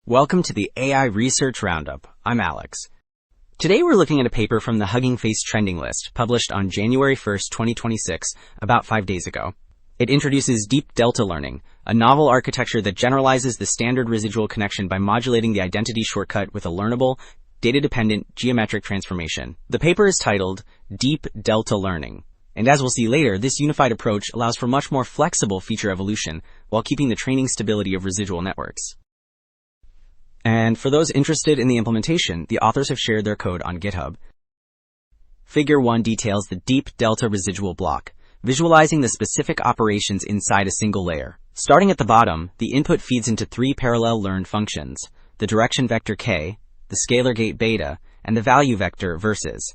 Welcome to the AI Research Roundup. I'm Alex. Today we're looking at a paper from the Hugging Face trending list, published on January 1st, 2026, about 5 days ago. It introduces deep delta learning, a novel architecture that generalizes the standard residual connection by modulating the identity shortcut with a learnable, data-dependent geometric transformation. The paper is titled Deep Delta Learning, and as we'll see later, this unified approach allows for much more flexible feature evolution while keeping the training stability of residual networks. And for those interested in the implementation, the authors have shared their code on GitHub. Figure 1 details the deep delta residual block, visualizing the specific operations inside a single layer. Starting at the bottom, the input feeds into 3 parallel learned functions: the direction vector k, the scalar gate beta, and the value vector versus.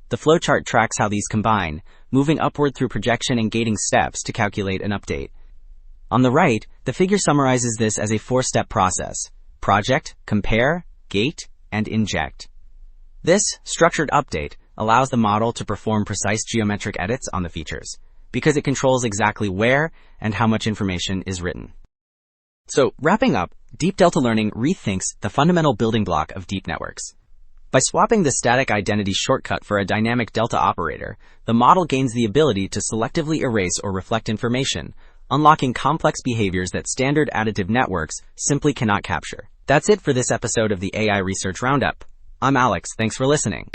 The flowchart tracks how these combine, moving upward through projection and gating steps to calculate an update. On the right, the figure summarizes this as a 4-step process: project, compare, gate, and inject. This structured update allows the model to perform precise geometric edits on the features, because it controls exactly where and how much information is written. So, wrapping up, deep delta learning rethinks the fundamental building block of deep networks. By swapping the static identity shortcut for a dynamic delta operator, the model gains the ability to selectively erase or reflect information, unlocking complex behaviors that standard additive networks simply cannot capture. That's it for this episode of the AI Research Roundup. I'm Alex. Thanks for listening.